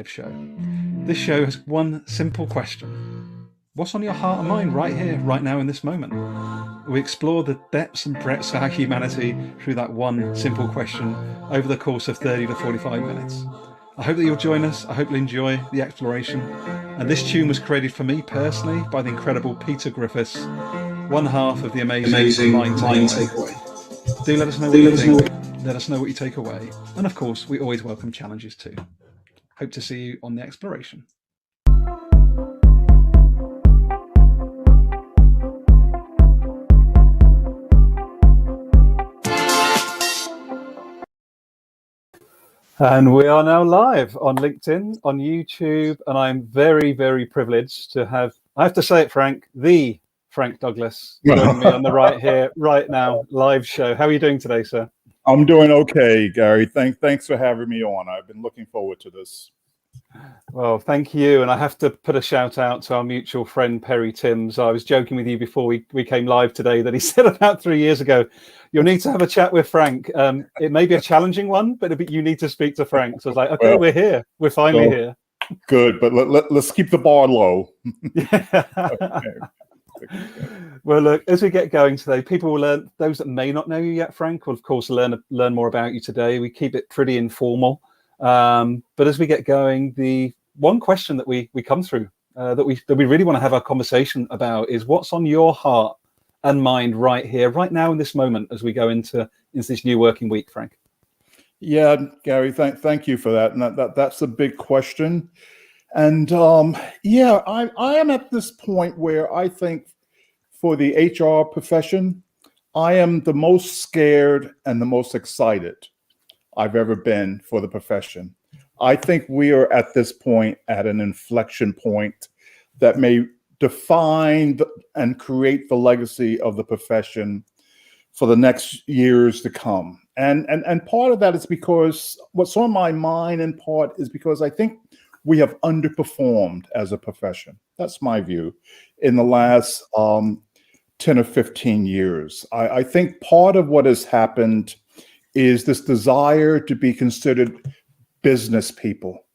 show. This show has one simple question. What's on your heart and mind right here, right now, in this moment? We explore the depths and breadths of our humanity through that one simple question over the course of 30 to 45 minutes. I hope that you'll join us. I hope you'll enjoy the exploration. And this tune was created for me personally by the incredible Peter Griffiths, one half of the amazing Mind Takeaway. Do let us know what you think. Let us know what you take away. And of course, we always welcome challenges too. Hope to see you on the exploration. And we are now live on LinkedIn, on YouTube, and I'm very, very privileged to have, I have to say it, Frank, the Frank Douglas joining me on the right here, right now, live show. How are you doing today, sir? I'm doing okay, Gary. Thanks for having me on. I've been looking forward to this. Well, thank you. And I have to put a shout out to our mutual friend, Perry Timms. I was joking with you before we came live today that he said about 3 years ago, you'll need to have a chat with Frank. It may be a challenging one, but you need to speak to Frank. So I was like, okay, well, we're here. We're finally here. Good, but let's keep the bar low. Well, look, as we get going today, people will learn, those that may not know you yet, Frank, will of course learn more about you today. We keep it pretty informal. But as we get going, the one question that we come through that we really want to have our conversation about is what's on your heart and mind right here, right now in this moment as we go into this new working week, Frank. Yeah, Gary, thank you for that. And that's a big question. And yeah, I am at this point where I think for the HR profession, I am the most scared and the most excited I've ever been for the profession. I think we are at this point at an inflection point that may define and create the legacy of the profession for the next years to come. And part of that is because what's on my mind in part is because I think we have underperformed as a profession. That's my view in the last 10 or 15 years. I think part of what has happened is this desire to be considered business people.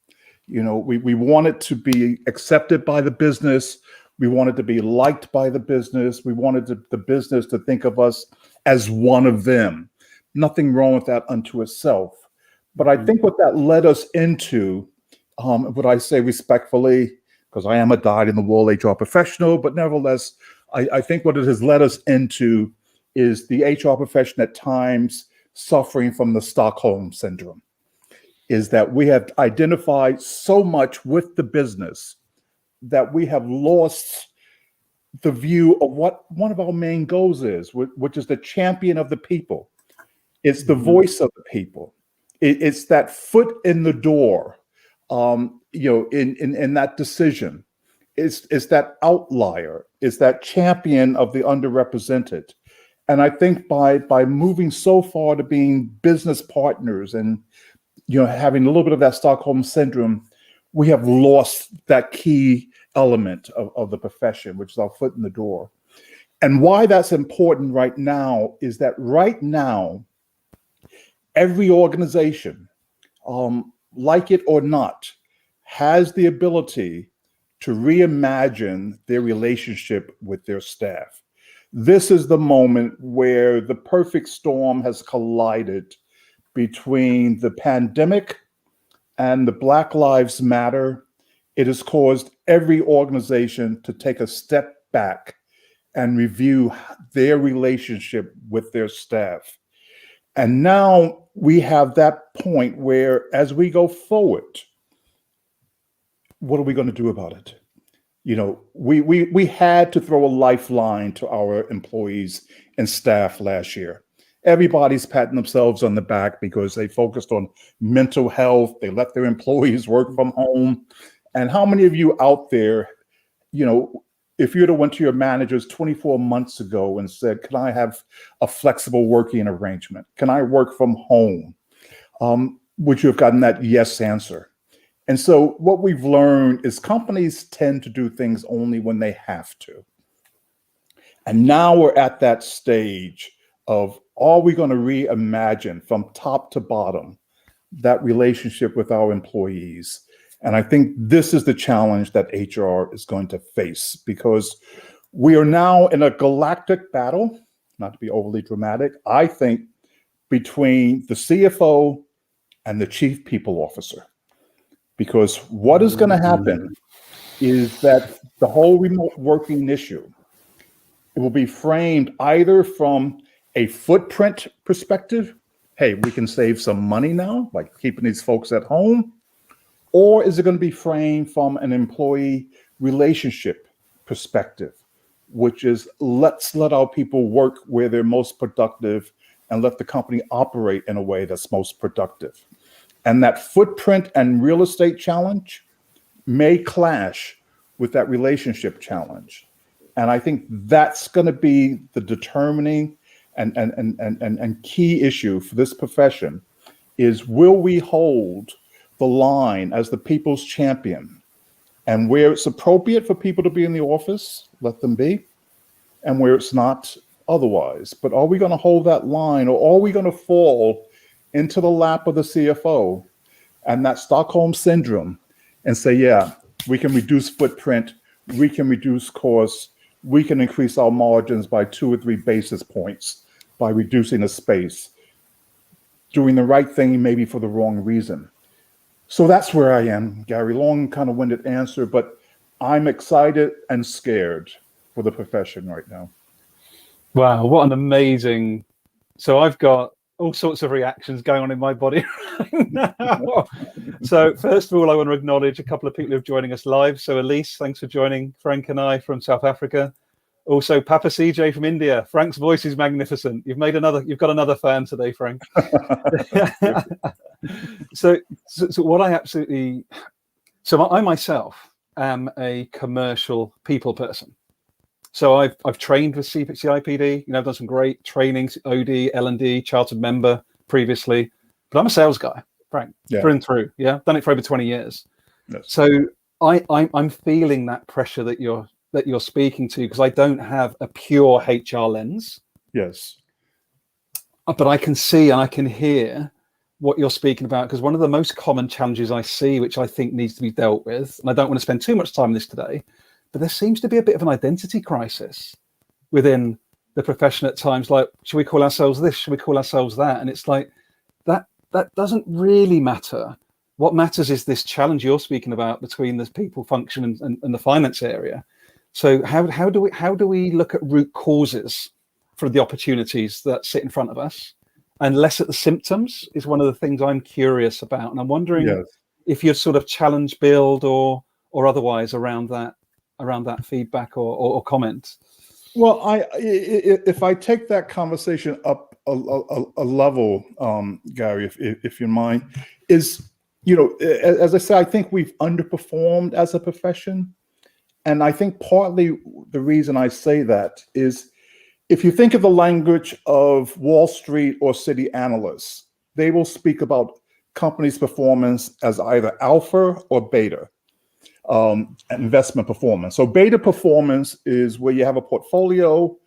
You know, we wanted to be accepted by the business. We wanted to be liked by the business. We wanted the business to think of us as one of them. Nothing wrong with that unto itself. But I think what that led us into, what I say respectfully, because I am a dyed-in-the-wool HR professional, but nevertheless, I think what it has led us into is the HR profession at times suffering from the Stockholm syndrome, is that we have identified so much with the business that we have lost the view of what one of our main goals is, which is the champion of the people. It's the voice of the people. It's that foot in the door, you know, in that decision. It's that outlier. It's that champion of the underrepresented. And I think by moving so far to being business partners and, you know, having a little bit of that Stockholm syndrome, we have lost that key element of the profession, which is our foot in the door. And why that's important right now is that right now, every organization, like it or not, has the ability to reimagine their relationship with their staff. This is the moment where the perfect storm has collided between the pandemic and the Black Lives Matter. It has caused every organization to take a step back and review their relationship with their staff. And now we have that point where, as we go forward, what are we going to do about it? You know, we had to throw a lifeline to our employees and staff last year. Everybody's patting themselves on the back because they focused on mental health. They let their employees work from home. And how many of you out there, you know, if you'd have went to your managers 24 months ago and said, can I have a flexible working arrangement? Can I work from home? Would you have gotten that yes answer? And so what we've learned is companies tend to do things only when they have to. And now we're at that stage of, are we going to reimagine from top to bottom that relationship with our employees? And I think this is the challenge that HR is going to face, because we are now in a galactic battle, not to be overly dramatic, I think, between the CFO and the chief people officer. Because what is going to happen is that the whole remote working issue, it will be framed either from a footprint perspective. Hey, we can save some money now by keeping these folks at home. Or is it going to be framed from an employee relationship perspective, which is let's let our people work where they're most productive and let the company operate in a way that's most productive. And that footprint and real estate challenge may clash with that relationship challenge. And I think that's going to be the determining and key issue for this profession is, will we hold the line as the people's champion, and where it's appropriate for people to be in the office, let them be, and where it's not, otherwise. But are we going to hold that line, or are we going to fall into the lap of the CFO and that Stockholm syndrome and say, yeah, we can reduce footprint, we can reduce costs, we can increase our margins by 2 or 3 basis points by reducing the space, doing the right thing maybe for the wrong reason. So that's where I am, Gary. Long, kind of winded answer, but I'm excited and scared for the profession right now. Wow, what an amazing... So I've got all sorts of reactions going on in my body right now. So first of all, I want to acknowledge a couple of people who are joining us live. So Elise, thanks for joining Frank and I from South Africa. Also Papa CJ from India. Frank's voice is magnificent. You've got another fan today, Frank. So what I myself am a commercial people person. So I've trained with CIPD, I've done some great trainings, OD, L&D, chartered member previously, but I'm a sales guy, Frank, through and through. Yeah, done it for over 20 years. Yes. So I'm feeling that pressure that you're speaking to, because I don't have a pure HR lens. Yes. But I can see and I can hear what you're speaking about, because one of the most common challenges I see, which I think needs to be dealt with, and I don't want to spend too much time on this today, but there seems to be a bit of an identity crisis within the profession at times. Like, should we call ourselves this? Should we call ourselves that? And it's like, that doesn't really matter. What matters is this challenge you're speaking about between the people function and the finance area. So how do we look at root causes for the opportunities that sit in front of us, and less at the symptoms is one of the things I'm curious about. And I'm wondering if you're sort of challenge build or otherwise around that feedback or comment. Well, if I take that conversation up a level, Gary, if you mind, is, as I said, I think we've underperformed as a profession. And I think partly the reason I say that is, if you think of the language of Wall Street or city analysts, they will speak about companies' performance as either alpha or beta. Investment performance. So beta performance is where you have a portfolio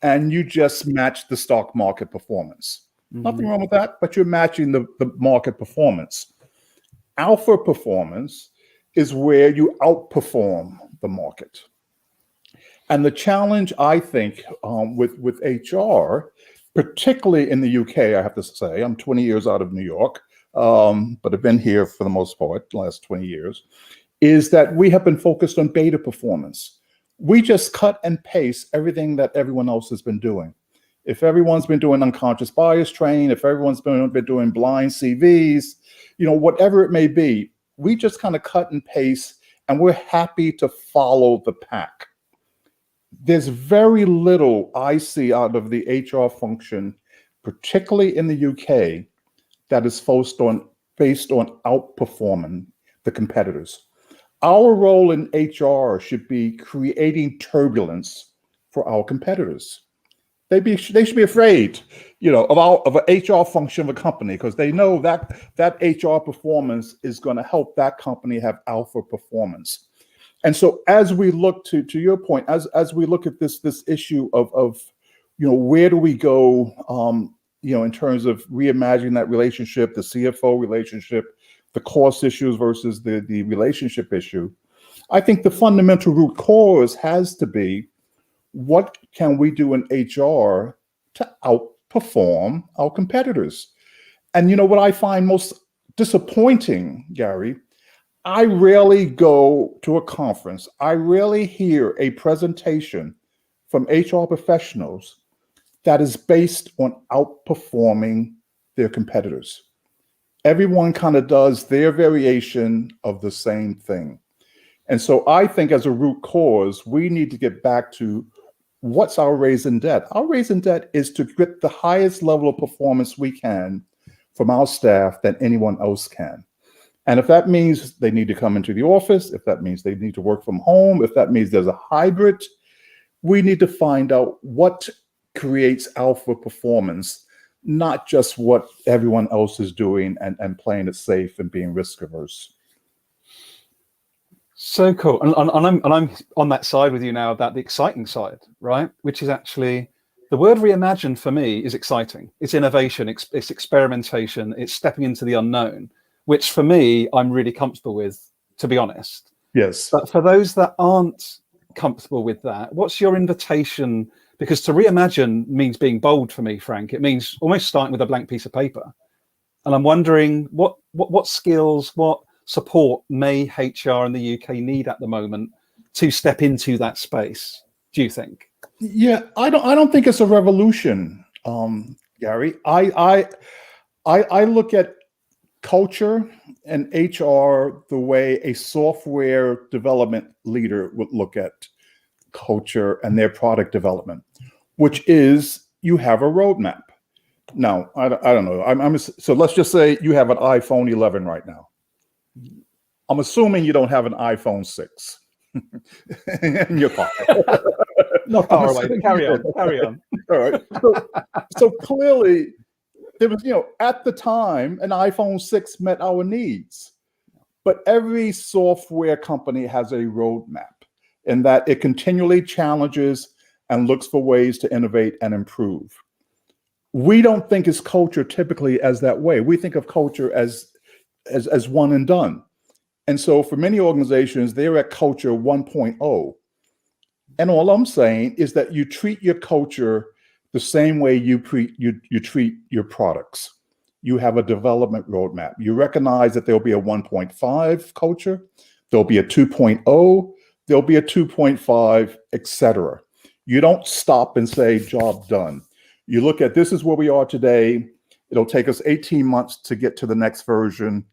and you just match the stock market performance. Mm-hmm. Nothing wrong with that, but you're matching the market performance. Alpha performance is where you outperform the market. And the challenge, I think, with HR, particularly in the UK, I have to say, I'm 20 years out of New York, but I've been here for the most part, the last 20 years, is that we have been focused on beta performance. We just cut and paste everything that everyone else has been doing. If everyone's been doing unconscious bias training, if everyone's been doing blind CVs, whatever it may be, we just kind of cut and paste, and we're happy to follow the pack. There's very little I see out of the HR function, particularly in the UK, that is based on outperforming the competitors. Our role in HR should be creating turbulence for our competitors. They should be afraid, of an HR function of a company, because they know that HR performance is going to help that company have alpha performance. And so, as we look to your point, as we look at this issue of where do we go, in terms of reimagining that relationship, the CFO relationship the cost issues versus the relationship issue. I think the fundamental root cause has to be, what can we do in HR to outperform our competitors? And what I find most disappointing, Gary, I rarely go to a conference, I rarely hear a presentation from HR professionals that is based on outperforming their competitors. Everyone kind of does their variation of the same thing. And so I think as a root cause, we need to get back to, what's our raison d'etre? Our raison d'etre is to get the highest level of performance we can from our staff than anyone else can. And if that means they need to come into the office, if that means they need to work from home, if that means there's a hybrid, we need to find out what creates alpha performance, not just what everyone else is doing and playing it safe and being risk averse. So cool. And I'm on that side with you now about the exciting side, right? Which is actually, the word reimagine for me is exciting. It's innovation, it's experimentation, it's stepping into the unknown, which for me, I'm really comfortable with, to be honest. Yes. But for those that aren't comfortable with that, what's your invitation? Because to reimagine means being bold for me, Frank. It means almost starting with a blank piece of paper. And I'm wondering what skills, what support may HR in the UK need at the moment to step into that space, do you think? Yeah, I don't think it's a revolution, Gary. I look at culture and HR the way a software development leader would look at culture and their product development, which is, you have a roadmap. Now, I don't know. So let's just say you have an iPhone 11 right now. I'm assuming you don't have an iPhone 6 in your pocket. Not far away, but carry on. All right. So clearly, there was, at the time, an iPhone 6 met our needs. But every software company has a roadmap in that it continually challenges and looks for ways to innovate and improve. We don't think of culture typically as that way. We think of culture as one and done. And so for many organizations, they're at culture 1.0. And all I'm saying is that you treat your culture the same way you treat your products. You have a development roadmap. You recognize that there'll be a 1.5 culture, there'll be a 2.0, there'll be a 2.5, etc. You don't stop and say, job done. You look at, this is where we are today. It'll take us 18 months to get to the next version,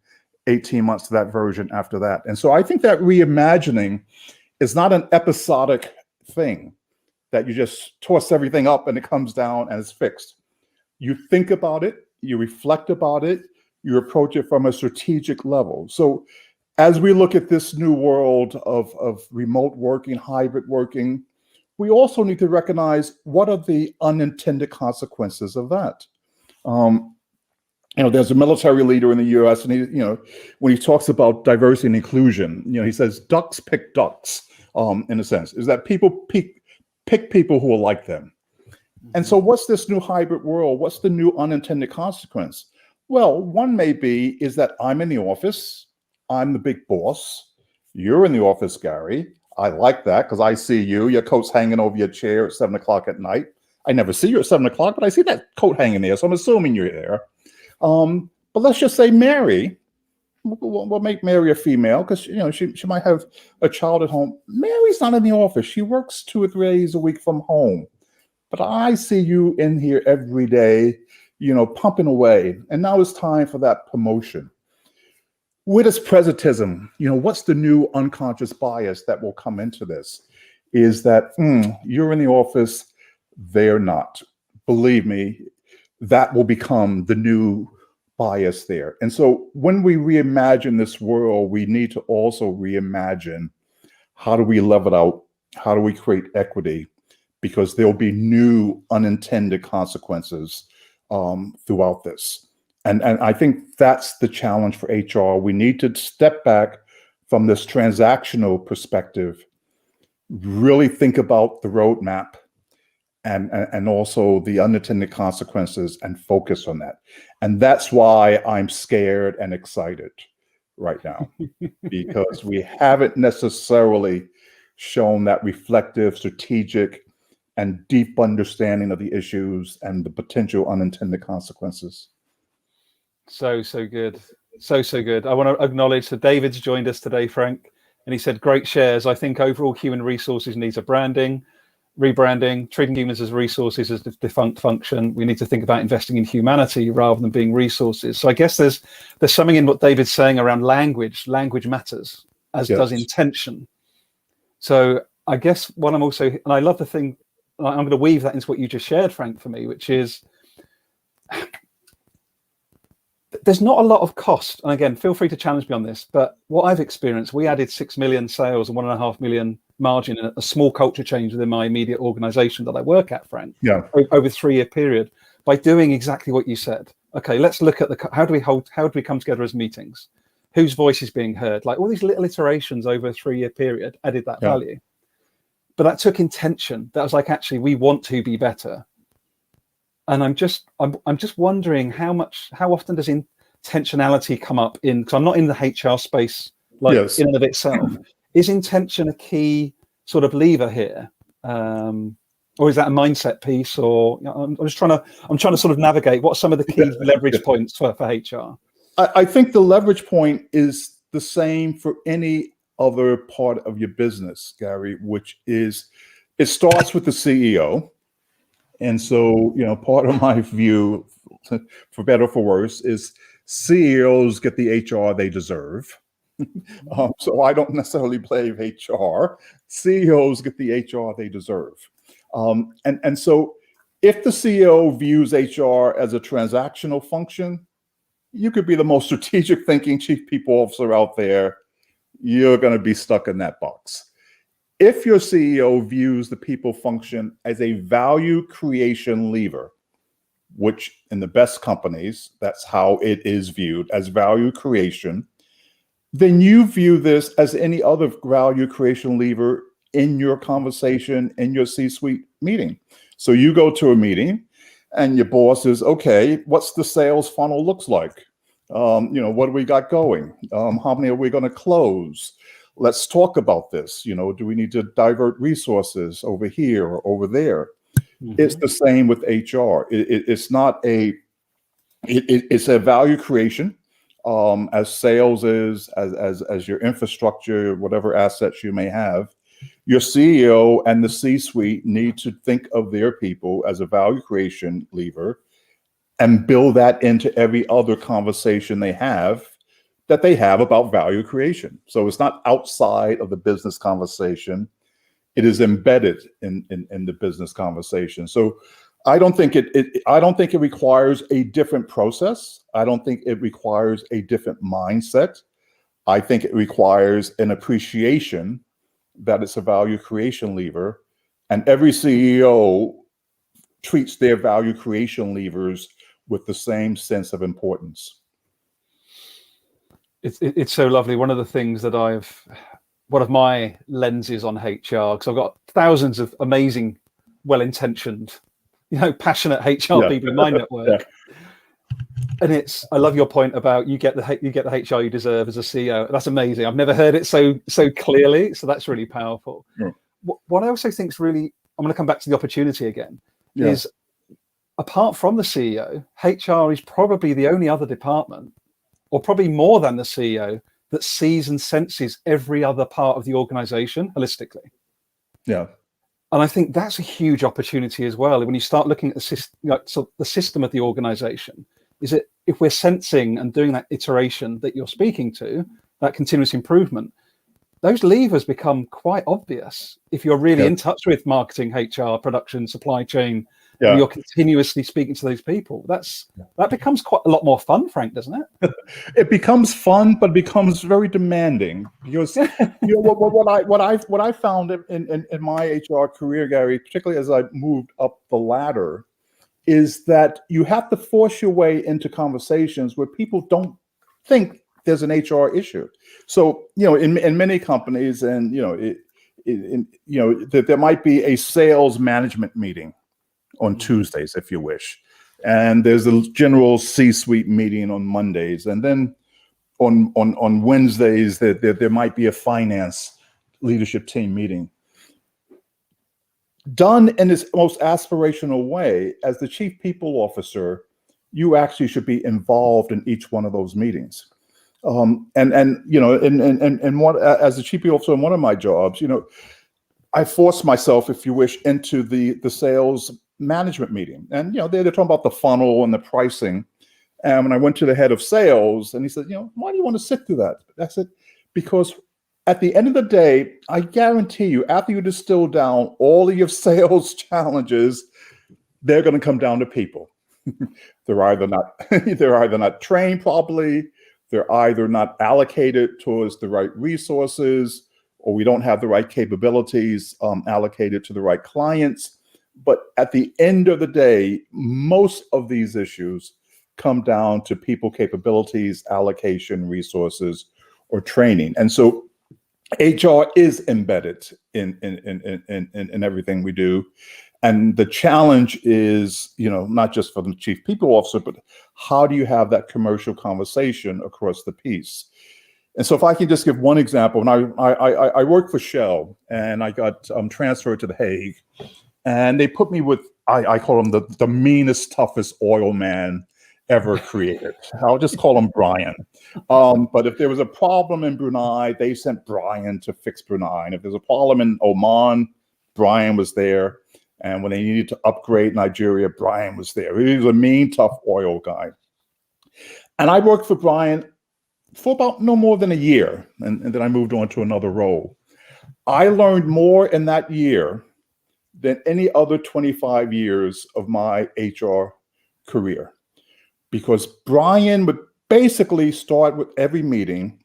18 months to that version after that. And so I think that reimagining is not an episodic thing that you just toss everything up and it comes down and it's fixed. You think about it, you reflect about it, you approach it from a strategic level. So as we look at this new world of remote working, hybrid working, we also need to recognize, what are the unintended consequences of that? There's a military leader in the U.S. and he, when he talks about diversity and inclusion, he says ducks pick ducks. In a sense, is that people pick people who are like them. And so what's this new hybrid world? What's the new unintended consequence? Well, one may be is that I'm in the office, I'm the big boss, you're in the office, Gary. I like that because I see you, your coat's hanging over your chair at 7 o'clock at night. I never see you at 7 o'clock, but I see that coat hanging there, so I'm assuming you're there. But let's just say Mary, we'll make Mary a female because she might have a child at home. Mary's not in the office. She works 2 or 3 days a week from home. But I see you in here every day, pumping away. And now it's time for that promotion. Where does presentism, what's the new unconscious bias that will come into this? Is that you're in the office, they're not. Believe me, that will become the new bias there. And so when we reimagine this world, we need to also reimagine, how do we level out? How do we create equity? Because there'll be new unintended consequences throughout this. And I think that's the challenge for HR. We need to step back from this transactional perspective, really think about the roadmap and also the unintended consequences and focus on that. And that's why I'm scared and excited. right now because we haven't necessarily shown that reflective, strategic, and deep understanding of the issues and the potential unintended consequences. So good. So good. I want to acknowledge that David's joined us today, Frank, and he said, great shares. I think overall human resources needs a rebranding, treating humans as resources as a defunct function. We need to think about investing in humanity rather than being resources. So I guess there's something in what David's saying around language. Language matters, as does intention. So I guess what I'm also, and I love the thing, I'm going to weave that into what you just shared, Frank, for me, which is there's not a lot of cost. And again, feel free to challenge me on this, but what I've experienced, we added 6 million sales and 1.5 million margin in a small culture change within my immediate organization that I work at, Frank, over a 3-year period by doing exactly what you said. Okay, let's look at how do we come together as meetings? Whose voice is being heard? Like all these little iterations over a 3-year period added that value. But that took intention. That was like, actually, we want to be better. And I'm just wondering how often does intentionality come up in, because I'm not in the HR space, like in and of itself. Is intention a key sort of lever here? Or is that a mindset piece? Or I'm trying to sort of navigate what are some of the key leverage points for HR? I think the leverage point is the same for any other part of your business, Gary, which is it starts with the CEO. And so, part of my view, for better or for worse, is CEOs get the HR they deserve. So I don't necessarily blame HR. CEOs get the HR they deserve. And so if the CEO views HR as a transactional function, you could be the most strategic thinking chief people officer out there. You're going to be stuck in that box. If your CEO views the people function as a value creation lever, which in the best companies, that's how it is viewed, as value creation, then you view this as any other value creation lever in your conversation, in your C-suite meeting. So you go to a meeting and your boss is, okay, what's the sales funnel looks like? What do we got going? How many are we going to close? Let's talk about this. Do we need to divert resources over here or over there? Mm-hmm. It's the same with HR. It's not it's a value creation, as sales is, as your infrastructure, whatever assets you may have. Your CEO and the C-suite need to think of their people as a value creation lever and build that into every other conversation they have about value creation. So it's not outside of the business conversation. It is embedded in the business conversation. So I don't think it requires a different process. I don't think it requires a different mindset. I think it requires an appreciation that it's a value creation lever, and every CEO treats their value creation levers with the same sense of importance. It's so lovely. One of the things that one of my lenses on HR, because I've got thousands of amazing, well-intentioned, passionate HR people in my network. And I love your point about you get the HR you deserve as a CEO. That's amazing. I've never heard it so clearly. So that's really powerful. Yeah. What I also think is really, I'm going to come back to the opportunity again, is apart from the CEO, HR is probably the only other department, or probably more than the CEO, that sees and senses every other part of the organization holistically. Yeah. And I think that's a huge opportunity as well. When you start looking at the system of the organization, is it if we're sensing and doing that iteration that you're speaking to, that continuous improvement, those levers become quite obvious if you're really in touch with marketing, HR, production, supply chain, and you're continuously speaking to those people. That becomes quite a lot more fun, Frank, doesn't it? It becomes fun, but it becomes very demanding because what I found in my HR career, Gary, particularly as I moved up the ladder, is that you have to force your way into conversations where people don't think there's an HR issue. So in many companies, and there might be a sales management meeting on Tuesdays, if you wish. And there's a general C-suite meeting on Mondays. And then on Wednesdays there might be a finance leadership team meeting. Done in its most aspirational way, as the chief people officer, you actually should be involved in each one of those meetings. And what, as the chief people officer in one of my jobs, I forced myself, if you wish, into the sales management meeting. And they're talking about the funnel and the pricing. And when I went to the head of sales, and he said, why do you want to sit through that? I said, because at the end of the day, I guarantee you, after you distill down all of your sales challenges, they're going to come down to people. They're either not trained properly, they're either not allocated towards the right resources, or we don't have the right capabilities allocated to the right clients. But at the end of the day, most of these issues come down to people capabilities, allocation, resources, or training. And so HR is embedded in everything we do. And the challenge is, not just for the chief people officer, but how do you have that commercial conversation across the piece? And so if I can just give one example, and I worked for Shell, and I got transferred to The Hague, and they put me with, I call him the meanest, toughest oil man ever created. I'll just call him Brian. But if there was a problem in Brunei, they sent Brian to fix Brunei. And if there's a problem in Oman, Brian was there. And when they needed to upgrade Nigeria, Brian was there. He was a mean, tough oil guy. And I worked for Brian for about no more than a year. And then I moved on to another role. I learned more in that year than any other 25 years of my HR career. Because Brian would basically start with every meeting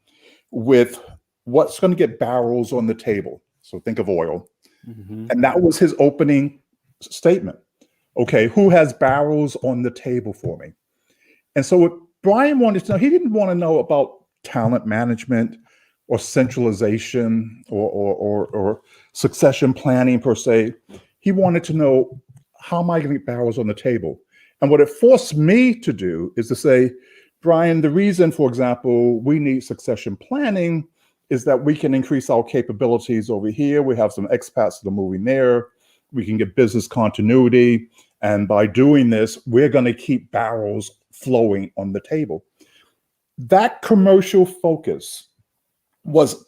with what's going to get barrels on the table. So think of oil. Mm-hmm. And that was his opening statement. Okay, who has barrels on the table for me? And so what Brian wanted to know, he didn't want to know about talent management or centralization or succession planning per se. He wanted to know, how am I going to get barrels on the table? And what it forced me to do is to say, Brian, the reason, for example, we need succession planning is that we can increase our capabilities over here. We have some expats that are moving there. We can get business continuity. And by doing this, we're going to keep barrels flowing on the table. That commercial focus was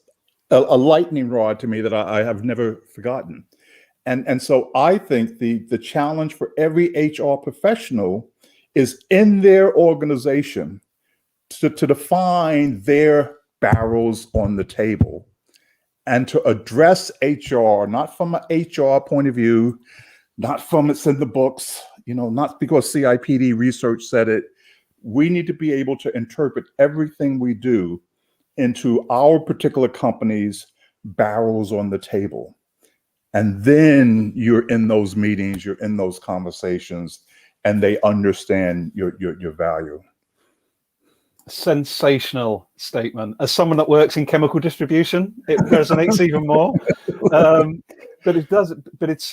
a lightning rod to me that I have never forgotten. And so I think the challenge for every HR professional is in their organization to define their barrels on the table and to address HR, not from an HR point of view, not from it's in the books, not because CIPD research said it. We need to be able to interpret everything we do into our particular company's barrels on the table. And then you're in those meetings, you're in those conversations, and they understand your value. Sensational statement. As someone that works in chemical distribution, it resonates even more. But it does. But it's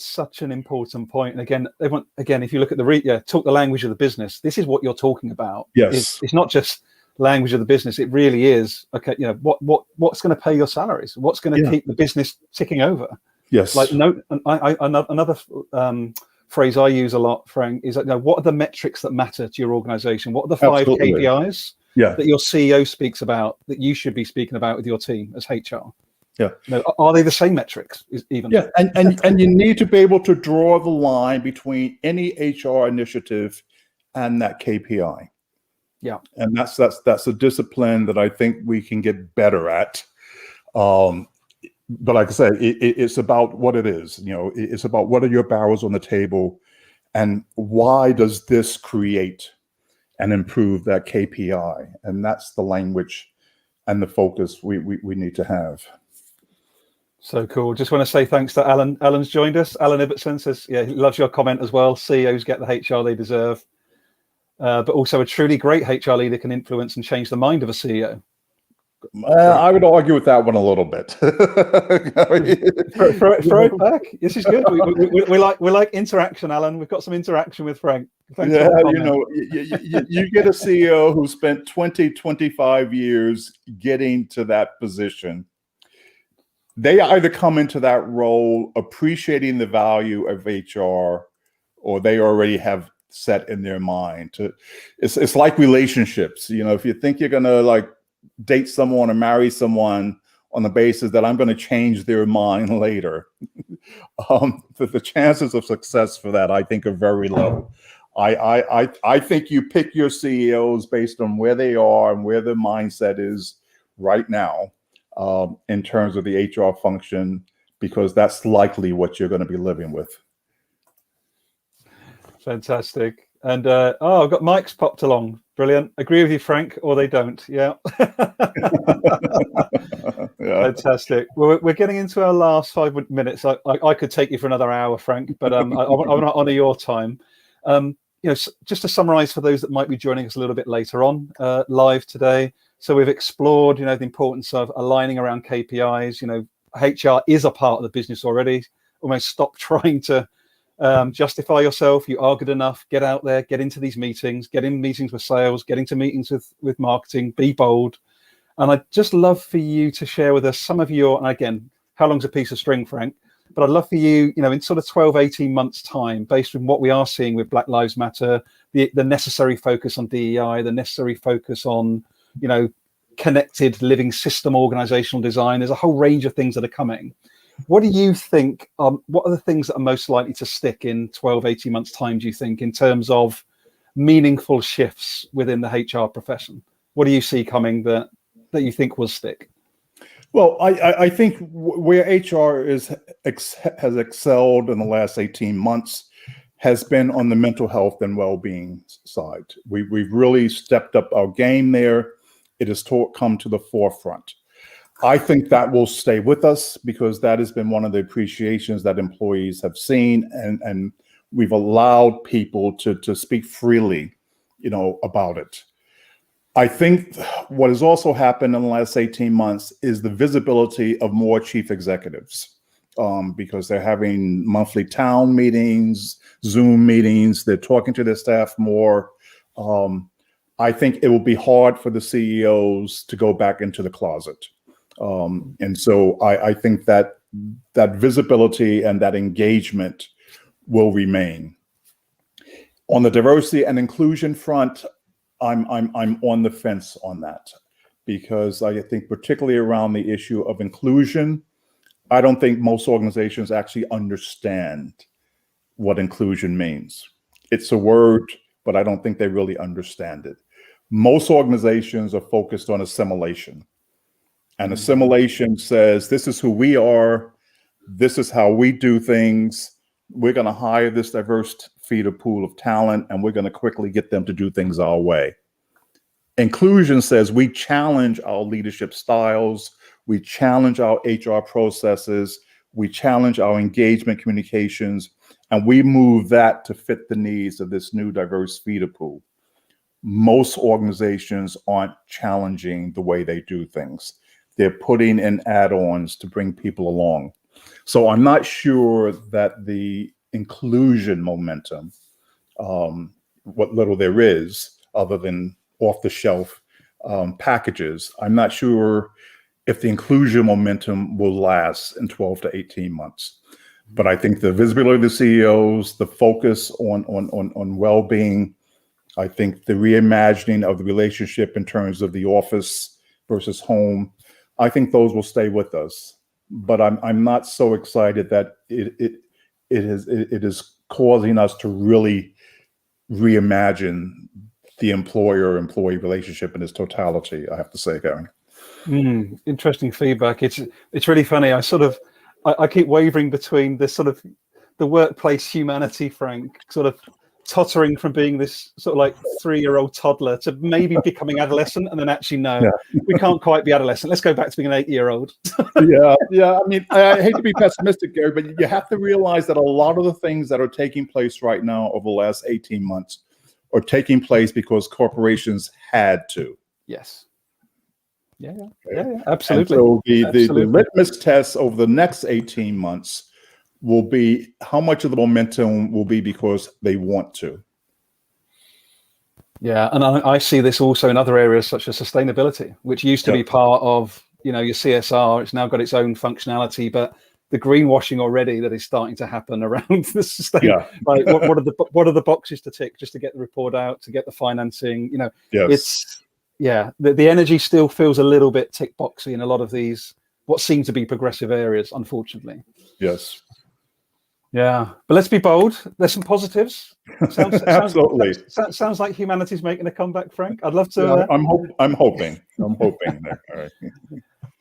such an important point. And again, if you look at talk the language of the business. This is what you're talking about. Yes, it's not just language of the business. It really is. Okay, what's going to pay your salaries? What's going to keep the business ticking over? Yes. Another phrase I use a lot, Frank, is what are the metrics that matter to your organization? What are the 5 KPIs that your CEO speaks about that you should be speaking about with your team as HR? Yeah. Are they the same metrics even? Yeah. And you need to be able to draw the line between any HR initiative and that KPI. Yeah. And that's a discipline that I think we can get better at. But like I said, it's about what it is. It's about what are your barrels on the table, and why does this create and improve that KPI? And that's the language and the focus we need to have. So cool. Just want to say thanks to Alan. Alan's joined us. Alan Ibbotson says, he loves your comment as well. CEOs get the HR they deserve. But also a truly great HR leader can influence and change the mind of a CEO. I would argue with that one a little bit. Throw it back. This is good. We like interaction, Alan. We've got some interaction with Frank. Thanks yeah, you get a CEO who spent 20, 25 years getting to that position. They either come into that role appreciating the value of HR, or they already have set in their mind to. It's like relationships. If you think you're gonna like date someone or marry someone on the basis that I'm going to change their mind later, the chances of success for that, I think, are very low. I think you pick your CEOs based on where they are and where their mindset is right now in terms of the HR function, because that's likely what you're going to be living with. Fantastic. And I've got Mike's popped along. Brilliant. Agree with you, Frank, or they don't. Yeah. Yeah. Fantastic. Well, we're getting into our last 5 minutes. I could take you for another hour, Frank, but I want to honour your time. Just to summarise for those that might be joining us a little bit later on live today. So we've explored, the importance of aligning around KPIs. HR is a part of the business already. Almost stop trying to justify yourself. You are good enough. Get out there, get into these meetings, get in meetings with sales, get into meetings with marketing, be bold. And I'd just love for you to share with us some of your, and again, how long's a piece of string, Frank? But I'd love for you, in sort of 12, 18 months time, based on what we are seeing with Black Lives Matter, the necessary focus on DEI, the necessary focus on, connected living system organizational design. There's a whole range of things that are coming. What do you think, what are the things that are most likely to stick in 12, 18 months time, do you think, in terms of meaningful shifts within the HR profession? What do you see coming that you think will stick? Well, I think where HR has excelled in the last 18 months has been on the mental health and well-being side. We've really stepped up our game there. It has come to the forefront. I think that will stay with us because that has been one of the appreciations that employees have seen, and we've allowed people to speak freely, about it. I think what has also happened in the last 18 months is the visibility of more chief executives because they're having monthly town meetings, Zoom meetings, they're talking to their staff more. I think it will be hard for the CEOs to go back into the closet. And so I think that visibility and that engagement will remain. On the diversity and inclusion front, I'm on the fence on that because I think particularly around the issue of inclusion, I don't think most organizations actually understand what inclusion means. It's a word, but I don't think they really understand it. Most organizations are focused on assimilation. And assimilation says, this is who we are. This is how we do things. We're going to hire this diverse feeder pool of talent, and we're going to quickly get them to do things our way. Inclusion says we challenge our leadership styles. We challenge our HR processes. We challenge our engagement communications, and we move that to fit the needs of this new diverse feeder pool. Most organizations aren't challenging the way they do things. They're putting in add-ons to bring people along. So I'm not sure that the inclusion momentum, what little there is, other than off-the-shelf packages, I'm not sure if the inclusion momentum will last in 12 to 18 months. But I think the visibility of the CEOs, the focus on well-being, I think the reimagining of the relationship in terms of the office versus home, I think those will stay with us. But I'm not so excited that it is causing us to really reimagine the employer-employee relationship in its totality, I have to say, Gary. Interesting feedback. It's really funny. I keep wavering between this sort of the workplace humanity, Frank, sort of tottering from being this sort of like 3-year-old toddler to maybe becoming adolescent, and then actually no, we can't quite be adolescent. Let's go back to being an 8-year-old. Yeah. I mean, I hate to be pessimistic, Gary, but you have to realize that a lot of the things that are taking place right now over the last 18 months are taking place because corporations had to. Yes. Absolutely. And so the Absolutely. litmus test over the next 18 months will be how much of the momentum will be because they want to. Yeah, and I see this also in other areas such as sustainability, which used to be part of, your CSR. It's now got its own functionality, but the greenwashing already that is starting to happen around the sustain. Like, what are the boxes to tick just to get the report out, to get the financing? It's the energy still feels a little bit tick boxy in a lot of these what seem to be progressive areas, unfortunately. Yes. Yeah, but let's be bold. There's some positives. Absolutely. Sounds like humanity's making a comeback, Frank. I'd love to. Yeah, I'm hoping. All right.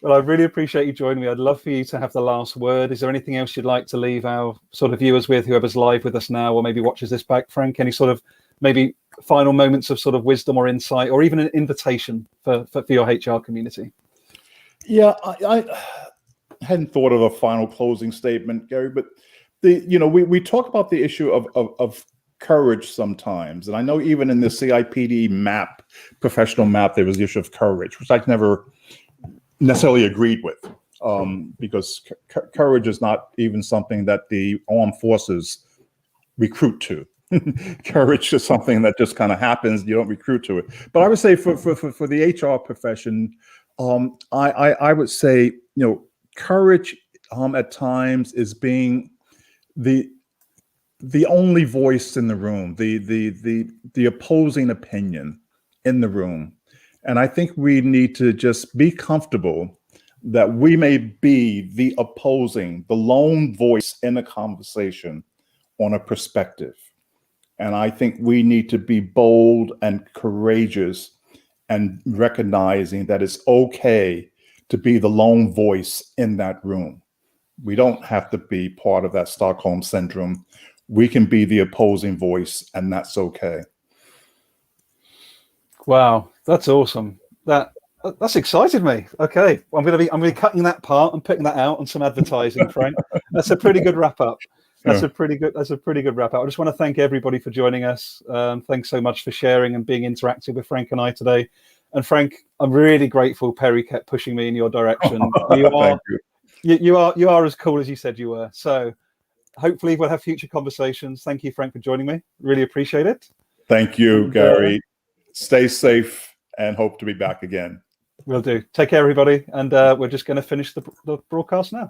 Well, I really appreciate you joining me. I'd love for you to have the last word. Is there anything else you'd like to leave our sort of viewers with, whoever's live with us now, or maybe watches this back, Frank? Any sort of maybe final moments of sort of wisdom or insight, or even an invitation for your HR community? Yeah, I hadn't thought of a final closing statement, Gary, but we talk about the issue of courage sometimes. And I know even in the CIPD map, professional map, there was the issue of courage, which I never necessarily agreed with, because courage is not even something that the armed forces recruit to. Courage is something that just kind of happens. You don't recruit to it. But I would say for the HR profession, I would say, courage at times is being the only voice in the room, the opposing opinion in the room. And I think we need to just be comfortable that we may be the lone voice in a conversation on a perspective. And I think we need to be bold and courageous and recognizing that it's okay to be the lone voice in that room. We don't have to be part of that Stockholm syndrome. We can be the opposing voice, and that's okay. Wow, that's awesome. That's excited me. Okay, I'm gonna be cutting that part and putting that out on some advertising, Frank. That's a pretty good wrap up. That's a pretty good wrap up. I just want to thank everybody for joining us. Thanks so much for sharing and being interactive with Frank and I today. And Frank, I'm really grateful Perry kept pushing me in your direction. You are as cool as you said you were. So hopefully we'll have future conversations. Thank you, Frank, for joining me. Really appreciate it. Thank you, Gary. Stay safe and hope to be back again. Will do. Take care, everybody. And we're just going to finish the broadcast now.